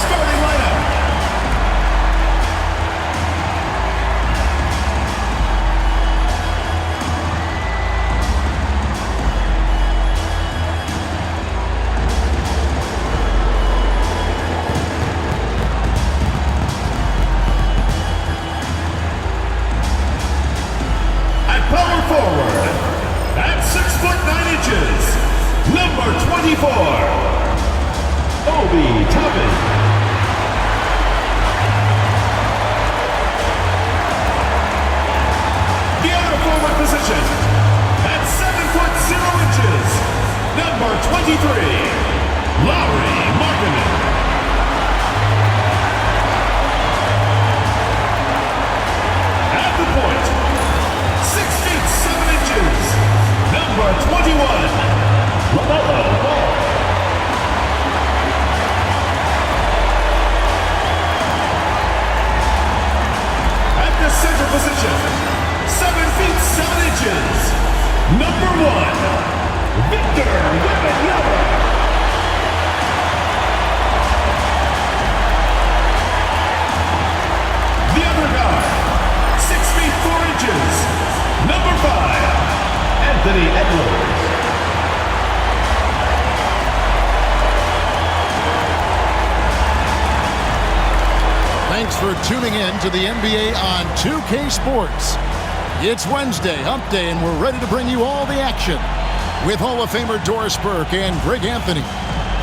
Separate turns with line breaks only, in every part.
starting lineup. Power forward at 6'9", number 24, Obi Toppin. The other forward position at 7'0", number 23, Lauri Markkanen. At the point, 6 feet 7 inches, number 21, LaMelo Ball. At the center position, 7 feet 7 inches, number 1, Victor Wembanyama. The other guard, 6 feet 4 inches, number 5, Anthony Edwards.
Thanks for tuning in to the NBA on 2K Sports. It's Wednesday, hump day, and we're ready to bring you all the action. With Hall of Famer Doris Burke and Greg Anthony.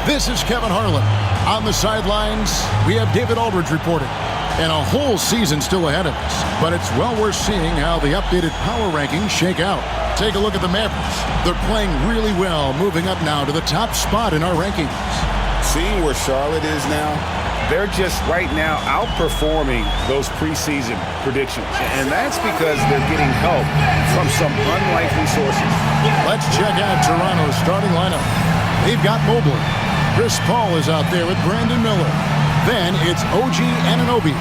This is Kevin Harlan. On the sidelines, we have David Aldridge reporting. And a whole season still ahead of us. But it's well worth seeing how the updated power rankings shake out. Take a look at the Mavericks. They're playing really well, moving up now to the top spot in our rankings.
Seeing where Charlotte is now, they're just right now outperforming those preseason predictions. And that's because they're getting help from some unlikely sources.
Let's check out Toronto's starting lineup. They've got Mobley. Chris Paul is out there with Brandon Miller. Then it's OG Anunoby,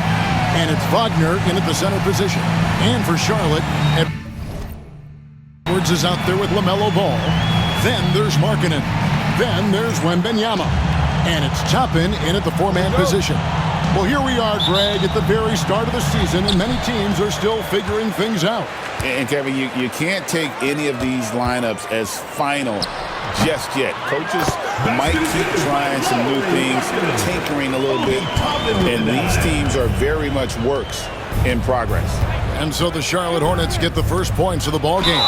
and it's Wagner in at the center position. And for Charlotte, Edwards is out there with LaMelo Ball. Then there's Markkanen. Then there's Wembanyama. And it's Toppin in at the four-man position. Well, here we are, Greg, at the very start of the season, and many teams are still figuring things out.
And Kevin, you can't take any of these lineups as final just yet. Coaches might keep trying some new things, tinkering a little bit, and these teams are very much works in progress.
And so the Charlotte Hornets get the first points of the ball game.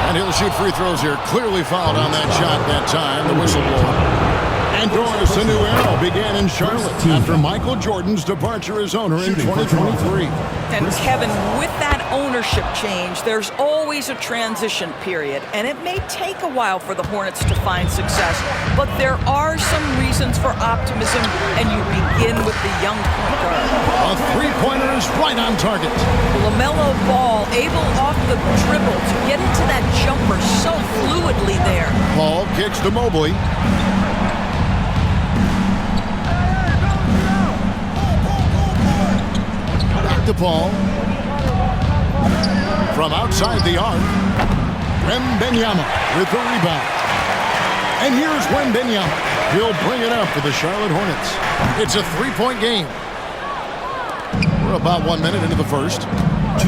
And he'll shoot free throws here. Clearly fouled on that shot that time, the whistleblower. And Doris, a new era began in Charlotte after Michael Jordan's departure as owner in 2023.
And Kevin, with that ownership change, there's always a transition period, and it may take a while for the Hornets to find success, but there are some reasons for optimism, and you begin with the young point guard.
A three-pointer is right on target.
LaMelo Ball able off the dribble to get into that jumper so fluidly there.
Paul kicks to Mobley. To Paul. From outside the arc, Wembanyama with the rebound. And here's Wembanyama. He'll bring it up for the Charlotte Hornets. It's a three-point game. We're about 1 minute into the first.
2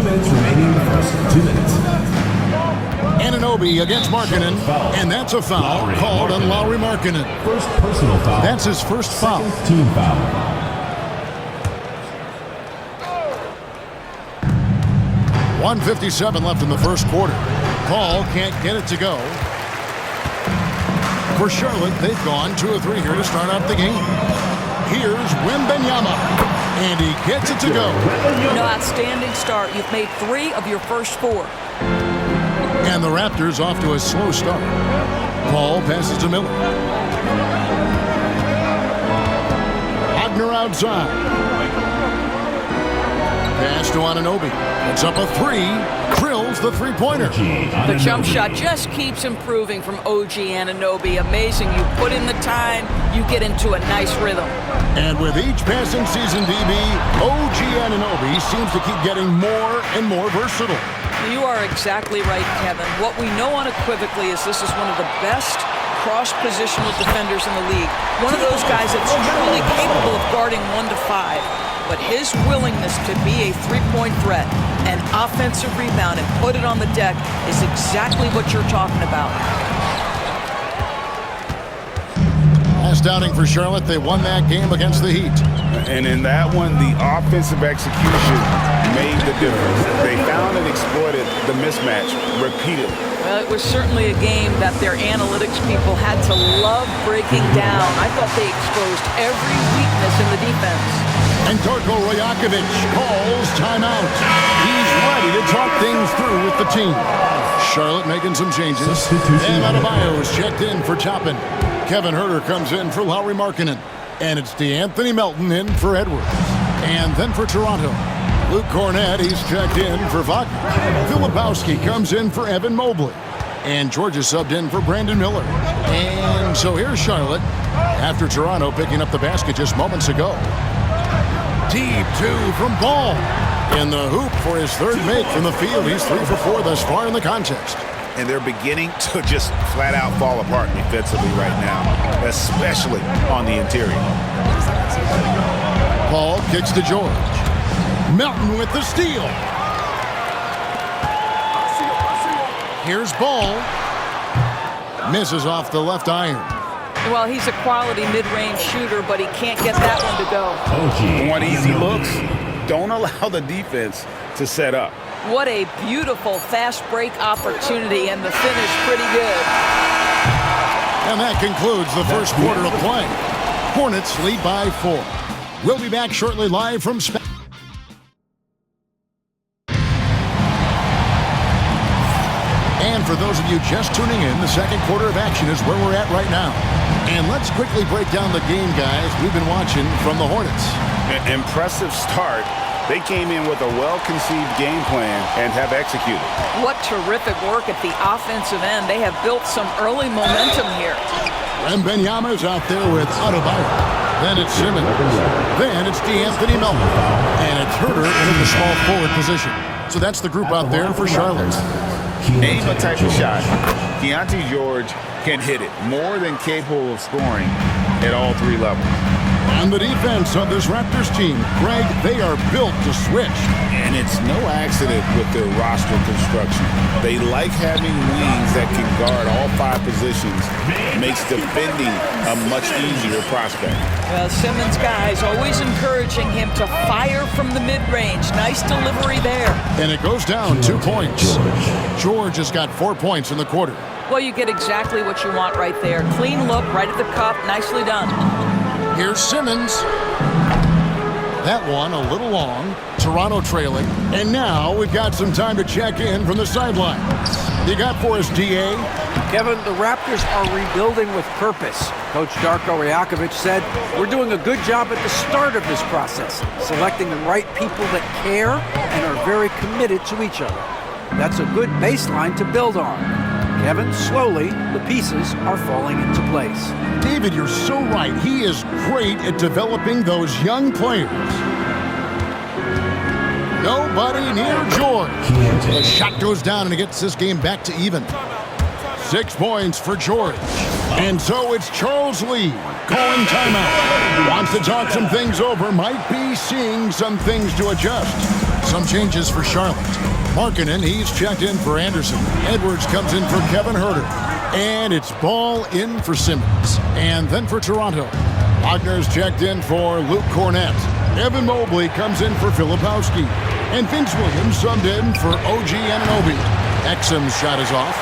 minutes remaining in the first. 2 minutes.
Anunoby against Markkanen, and that's a foul called on Lauri Markkanen.
First personal foul.
That's his first foul.
Second team foul.
1:57 left in the first quarter. Paul can't get it to go. For Charlotte, they've gone 2 of 3 here to start out the game. Here's Wembanyama, and he gets it to go.
No outstanding start. You've made 3 of your first 4.
And the Raptors off to a slow start. Paul passes to Miller. Wagner outside. Pass to Anunoby. It's up a 3. Drills the three-pointer.
The jump shot just keeps improving from OG Anunoby. Amazing. You put in the time, you get into a nice rhythm.
And with each passing season, DB, OG Anunoby seems to keep getting more and more versatile.
You are exactly right, Kevin. What we know unequivocally is this is one of the best cross-positional defenders in the league. One of those guys that's truly capable of guarding 1 to 5. But his willingness to be a three-point threat, an offensive rebound, and put it on the deck is exactly what you're talking about.
Last outing for Charlotte, they won that game against the Heat.
And in that one, the offensive execution made the difference. They found and exploited the mismatch repeatedly.
Well, it was certainly a game that their analytics people had to love breaking down. I thought they exposed every weakness in the defense.
And Darko Rajakovic calls timeout. He's ready to talk things through with the team. Charlotte making some changes. And Adebayo is checked in for Toppin. Kevin Huerter comes in for Lauri Markkanen. And it's DeAnthony Melton in for Edwards. And then for Toronto, Luke Cornett, he's checked in for Wagner. Filipowski comes in for Evan Mobley. And Georgia subbed in for Brandon Miller. And so here's Charlotte after Toronto picking up the basket just moments ago. Deep two from Ball. In the hoop for his third make from the field. He's 3 for 4 thus far in the contest.
And they're beginning to just flat out fall apart defensively right now, especially on the interior.
Ball kicks to George. Melton with the steal. Here's Ball. Misses off the left iron.
Well, he's a quality mid-range shooter, but he can't get that one to go.
Want easy looks? Don't allow the defense to set up.
What a beautiful fast break opportunity, and the finish pretty good.
And that concludes the first quarter of play. Hornets lead by 4. We'll be back shortly live from Spain. And for those of you just tuning in, the second quarter of action is where we're at right now. And let's quickly break down the game, guys, we've been watching from the Hornets.
An impressive start. They came in with a well-conceived game plan and have executed.
What terrific work at the offensive end. They have built some early momentum here.
Wembanyama's out there with Adebayo. Then it's Simmons. Then it's DeAnthony Melton. And it's Huerter in the small forward position. So that's the group out there for Charlotte.
Name a type of shot. Keontae George can hit it. More than capable of scoring at all 3 levels.
On the defense of this Raptors team, Greg, they are built to switch.
And it's no accident with their roster construction. They like having wings that can guard all 5 positions. Makes defending a much easier prospect.
Well, Simmons, guys, always encouraging him to fire from the mid-range. Nice delivery there.
And it goes down 2 points. George has got 4 points in the quarter.
Well, you get exactly what you want right there. Clean look, right at the cup. Nicely done.
Here's Simmons. That one a little long. Toronto trailing. And now we've got some time to check in from the sideline. You got for us, D.A.?
Kevin, the Raptors are rebuilding with purpose. Coach Darko Rajakovic said, we're doing a good job at the start of this process, selecting the right people that care and are very committed to each other. That's a good baseline to build on. Kevin, slowly, the pieces are falling into place.
David, you're so right. He is great at developing those young players. Nobody near George. The shot goes down and it gets this game back to even. 6 points for George. And so it's Charles Lee calling timeout. Wants to talk some things over. Might be seeing some things to adjust. Some changes for Charlotte. Markkanen, he's checked in for Anderson. Edwards comes in for Kevin Huerter. And it's Ball in for Simmons. And then for Toronto, Wagner's checked in for Luke Cornett. Evan Mobley comes in for Filipowski. And Vince Williams subbed in for OG Anunoby. Exum's shot is off.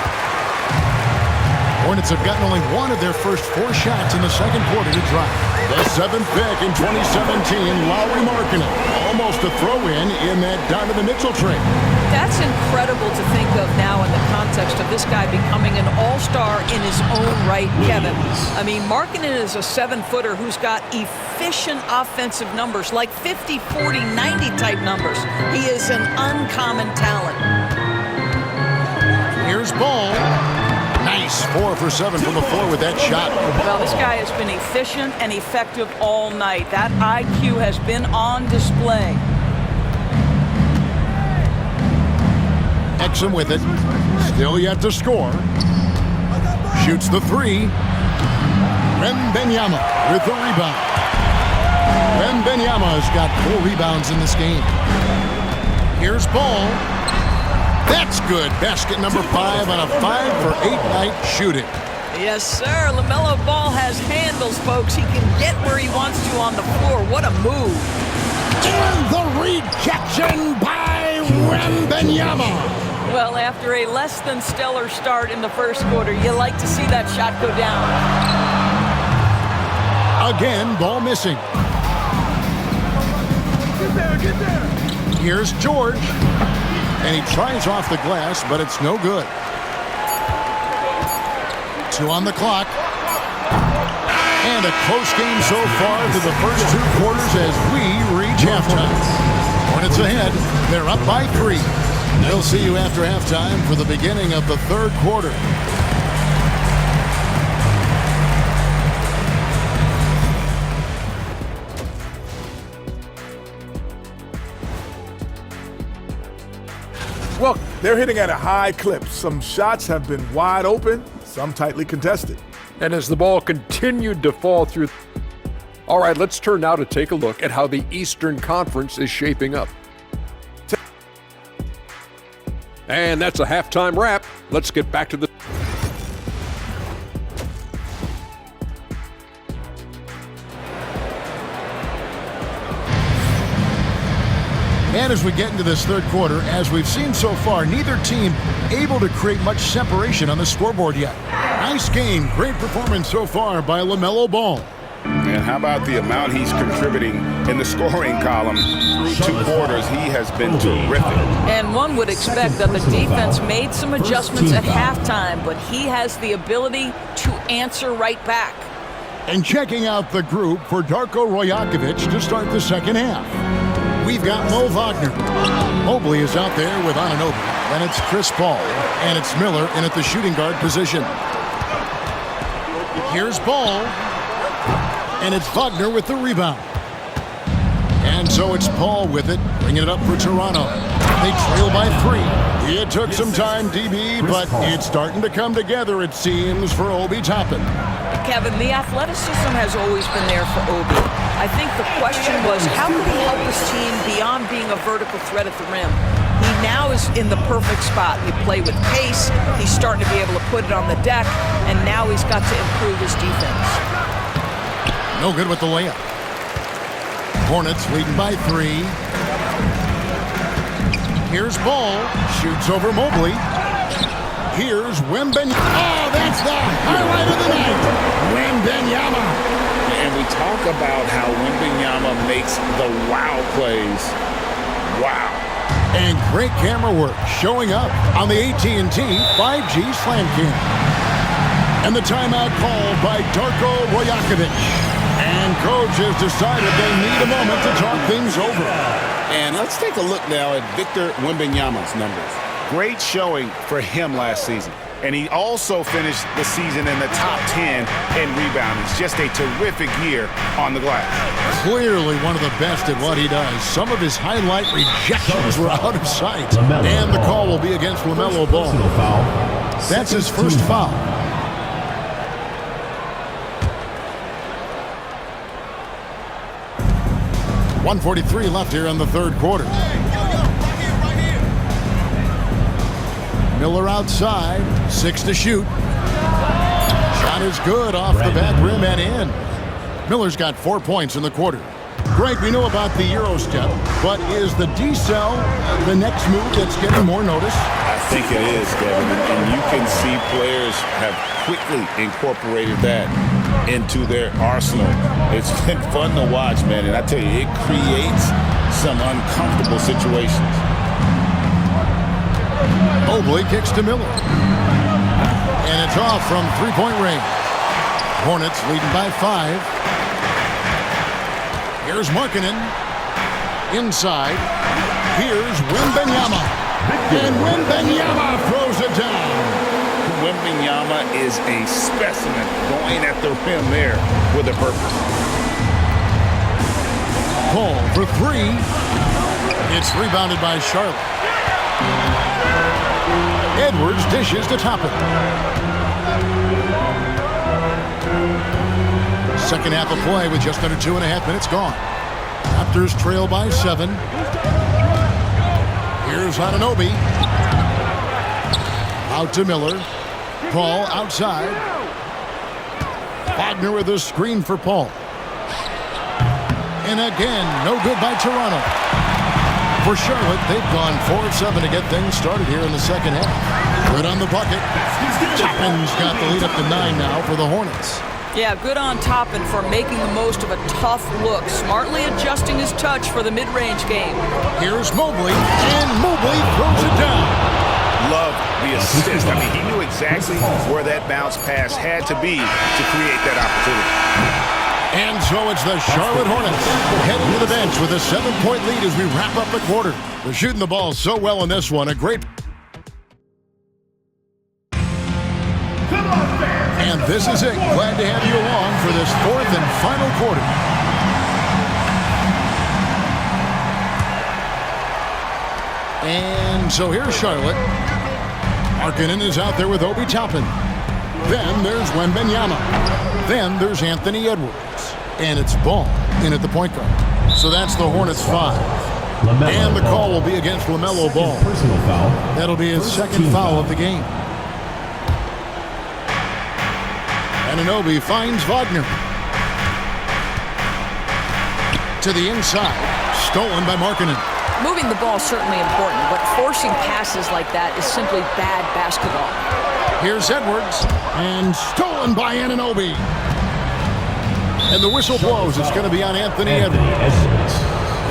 Hornets have gotten only one of their first 4 shots in the second quarter to drop. The 7th pick in 2017, Lauri Markkanen. Almost a throw-in that Donovan Mitchell trade.
That's incredible to think of now in the context of this guy becoming an all-star in his own right, Kevin. I mean, Markkanen is a 7-footer who's got efficient offensive numbers, like 50, 40, 90 type numbers. He is an uncommon talent.
Here's Ball. Nice 4 for 7 from the floor with that shot.
Well, this guy has been efficient and effective all night. That IQ has been on display.
Exum with it. Still yet to score. Shoots the three. Wembanyama with the rebound. Wembanyama's got 4 rebounds in this game. Here's Ball. That's good. Basket number 5 on a 5-for-8 night shooting.
Yes, sir. LaMelo Ball has handles, folks. He can get where he wants to on the floor. What a move.
And the rejection by Wembanyama.
Well, after a less than stellar start in the first quarter, you like to see that shot go down.
Again, Ball missing.
Get there.
Here's George. And he tries off the glass, but it's no good. 2 on the clock. And a close game so far through the first 2 quarters as we reach halftime. Hornets ahead. They're up by 3. We'll see you after halftime for the beginning of the third quarter.
Well, they're hitting at a high clip. Some shots have been wide open, some tightly contested.
And as the ball continued to fall through. All right, let's turn now to take a look at how the Eastern Conference is shaping up. And that's a halftime wrap. Let's get back to the.
And as we get into this third quarter, as we've seen so far, neither team able to create much separation on the scoreboard yet. Nice game. Great performance so far by LaMelo Ball.
And how about the amount he's contributing in the scoring column through 2 quarters? He has been terrific.
And one would expect that the defense made some adjustments at halftime, but he has the ability to answer right back.
And checking out the group for Darko Rajakovic to start the second half. We've got Mo Wagner. Mobley is out there with Anunoby. Then it's Chris Paul. And it's Miller in at the shooting guard position. Here's Ball. And it's Wagner with the rebound. And so it's Paul with it, bringing it up for Toronto. They trail by 3. It took some time, DB, but it's starting to come together, it seems, for Obi Toppin.
Kevin, the athleticism has always been there for Obi. I think the question was, how could he help his team beyond being a vertical threat at the rim? He now is in the perfect spot. You play with pace, he's starting to be able to put it on the deck, and now he's got to improve his defense.
No good with the layup. Hornets leading by 3. Here's Ball. Shoots over Mobley. Here's Wembanyama. Oh, that's the highlight of the night. Wembanyama.
And we talk about how Wembanyama makes the wow plays. Wow.
And great camera work showing up on the AT&T 5G Slam Cam. And the timeout called by Darko Rajakovic. And coach has decided they need a moment to talk things over.
And let's take a look now at Victor Wembanyama's numbers. Great showing for him last season. And he also finished the season in the top 10 in rebounding. It's just a terrific year on the glass.
Clearly one of the best at what he does. Some of his highlight rejections were out of sight. And the call will be against LaMelo Ball. That's his first foul. .143 left here in the third quarter. Miller outside, 6 to shoot. Shot is good off the back rim and in. Miller's got 4 points in the quarter. Greg, we know about the Euro step, but is the decel the next move that's getting more notice?
I think it is, Kevin, and you can see players have quickly incorporated that into their arsenal. It's been fun to watch, man, and I tell you, it creates some uncomfortable situations.
Mobley kicks to Miller. And it's off from three-point range. Hornets leading by 5. Here's Markkanen. Inside. Here's Wembanyama. And Wembanyama throws it down.
Wembanyama is a specimen going at the rim there with a purpose.
Paul for 3. It's rebounded by Charlotte. Edwards dishes to Toppin. Second half of play with just under 2.5 minutes gone. Raptors trail by 7. Here's Anunoby. Out to Miller. Paul outside. Wagner with a screen for Paul. And again, no good by Toronto. For Charlotte, they've gone 4 of 7 to get things started here in the second half. Good on the bucket. Toppin's got the lead up to 9 now for the Hornets.
Yeah, good on Toppin for making the most of a tough look, smartly adjusting his touch for the mid-range game.
Here's Mobley, and Mobley throws it down.
Love the assist. I mean, he knew exactly where that bounce pass had to be to create that opportunity.
And so it's the Charlotte Hornets heading to the bench with a 7-point lead as we wrap up the quarter. They're shooting the ball so well in this one. A great... And this is it. Glad to have you along for this 4th and final quarter. And so here's Charlotte. Markkanen is out there with Obi Toppin. Then there's Wembanyama. Then there's Anthony Edwards. And it's Ball in at the point guard. So that's the Hornets 5. And the call will be against LaMelo Ball. That'll be his second foul of the game. Anunoby finds Wagner. To the inside. Stolen by Markkanen.
Moving the ball is certainly important, but forcing passes like that is simply bad basketball.
Here's Edwards. And stolen by Anunoby. And the whistle blows. It's going to be on Anthony Edwards.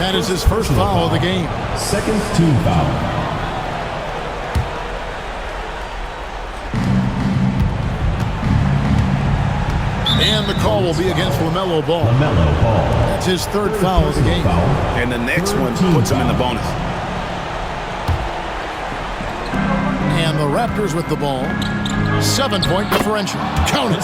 That is his first foul of the game.
Second team foul.
And the call will be against LaMelo Ball. That's his third foul of the game.
And the next one puts him in the bonus.
And the Raptors with the ball. 7-point differential. Count it.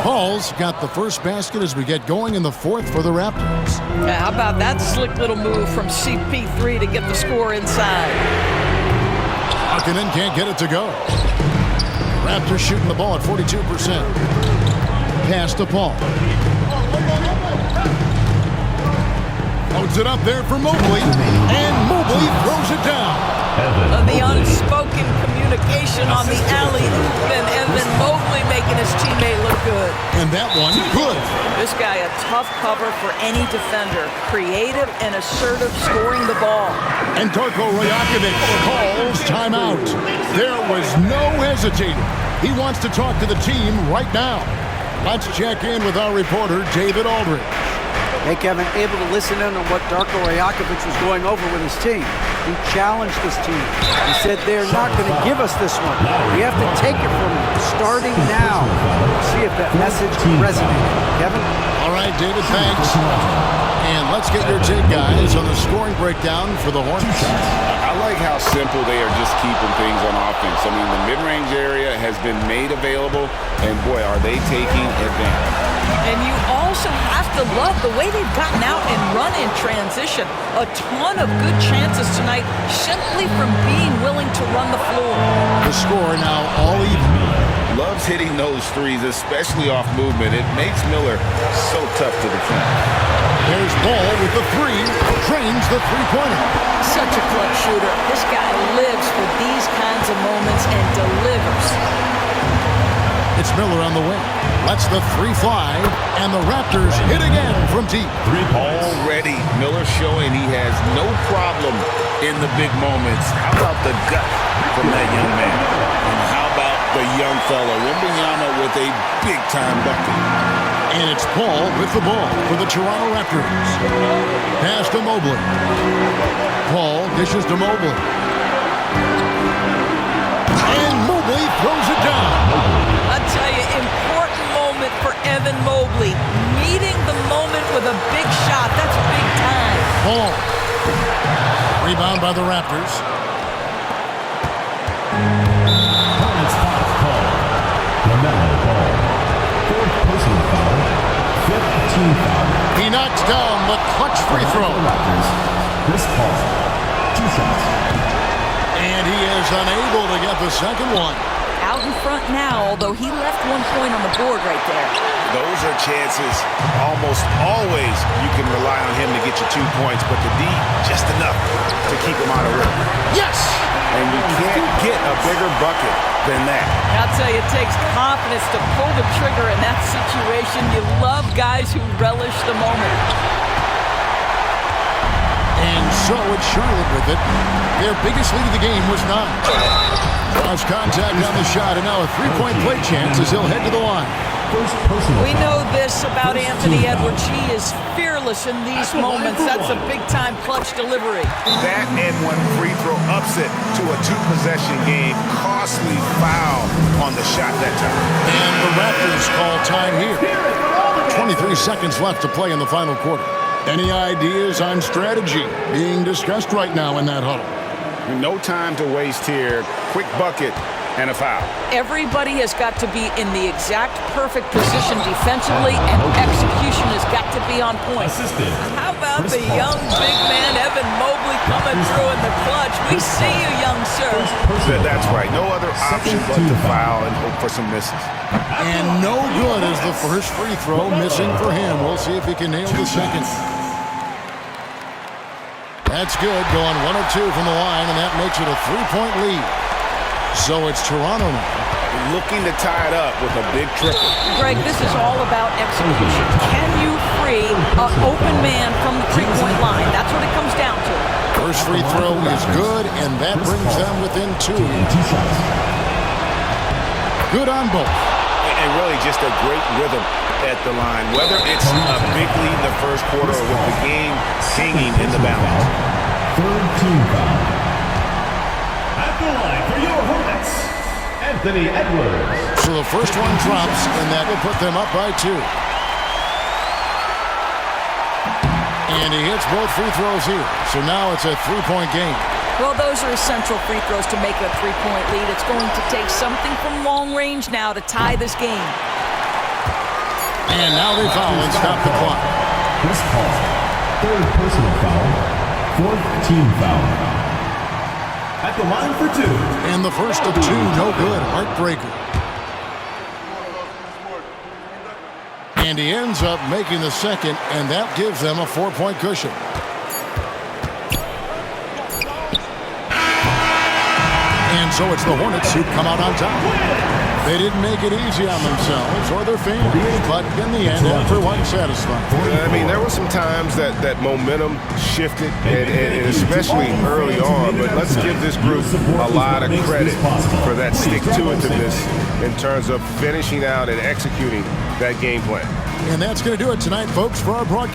Paul's got the first basket as we get going in the 4th for the Raptors.
Yeah, how about that slick little move from CP3 to get the score inside?
Markkanen can't get it to go. Raptors shooting the ball at 42%. Pass to Paul. Loads it up there for Mobley. And Mobley throws it down.
The unspoken communication on the alley-oop, and then Mobley making his teammate look good.
And that one, good.
This guy a tough cover for any defender. Creative and assertive scoring the ball.
And Darko Rajakovic calls timeout. There was no hesitating. He wants to talk to the team right now. Let's check in with our reporter, David Aldridge.
Hey, Kevin, able to listen in on what Darko Rajakovic was going over with his team. He challenged his team. He said they're not going to give us this one. We have to take it from them, starting now. See if that message resonated. Kevin?
All right, David, thanks. And let's get your take, guys, on the scoring breakdown for the Hornets.
I like how simple they are just keeping things on offense. I mean, the mid-range area has been made available, and boy, are they taking advantage.
And you also have to love the way they've gotten out and run in transition. A ton of good chances tonight simply from being willing to run the floor.
The score now all even.
Loves hitting those threes, especially off movement. It makes Miller so tough to defend.
There's Ball with the 3, drains the three-pointer.
Such a clutch shooter. This guy lives for these kinds of moments and delivers.
It's Miller on the wing. Lets the 3 fly, and the Raptors hit again from deep.
Already, Miller showing he has no problem in the big moments. How about the gut from that young man? And how about the young fella, Wembanyama, with a big-time bucket?
And it's Paul with the ball for the Toronto Raptors. Pass to Mobley. Paul dishes to Mobley. And Mobley throws it down.
I tell you, important moment for Evan Mobley. Meeting the moment with a big shot. That's big time.
Paul. Rebound by the Raptors.
Hornets foul call. LaMelo Ball. 4th personal foul. 5th team foul.
He knocks down the clutch free throw.
Chris Paul. 2 shots.
And he is unable to get the second one.
Out in front now, although he left 1 point on the board right there.
Those are chances almost always you can rely on him to get you 2 points, but the D, just enough to keep him out of rhythm.
Yes!
And you can't get a bigger bucket than that.
I'll tell you, it takes confidence to pull the trigger in that situation. You love guys who relish the moment.
And so it's Charlotte with it. Their biggest lead of the game was 9. Cross contact on the shot, and now a 3-point play chance as he'll head to the line.
We know this about Anthony Edwards. He is fearless in these moments. That's a big-time clutch delivery.
That and one free throw upset to a 2-possession game. Costly foul on the shot that time.
And the Raptors call time here. 23 seconds left to play in the final quarter. Any ideas on strategy being discussed right now in that huddle?
No time to waste here. Quick bucket and a foul.
Everybody has got to be in the exact perfect position defensively, and execution has got to be on point. How about the young big man, Evan Mobley, coming through in the clutch? We see you, young sir.
That's right. No other option but to foul and hope for some misses.
And no good as the first free throw missing for him. We'll see if he can nail the second. That's good, going 1 of 2 from the line, and that makes it a 3-point lead. So it's Toronto now.
Looking to tie it up with a big triple.
Greg, this is all about execution. Can you free an open man from the 3-point line? That's what it comes down to.
First free throw is good, and that brings them within 2. Good on both.
And really just a great rhythm at the line. Whether it's a big lead in the first quarter or with the game hanging in the balance.
Third team foul. At the line for your Hornets, Anthony Edwards.
So the first one drops, and that will put them up by 2. And he hits both free throws here. So now it's a 3-point game.
Well, those are essential free throws to make a 3-point lead. It's going to take something from long range now to tie this game.
And now they foul and stop the clock.
Chris Paul, third personal foul, fourth team foul. At the line for 2.
And the first of 2, no good. Heartbreaker. And he ends up making the second, and that gives them a 4-point cushion. And so it's the Hornets who come out on top. They didn't make it easy on themselves or their fans, but in the end, everyone satisfied.
I mean, there were some times that momentum shifted, and especially early on, but let's give this group a lot of credit for that stick-to-itiveness in terms of finishing out and executing that game plan.
And that's going to do it tonight, folks, for our broadcast.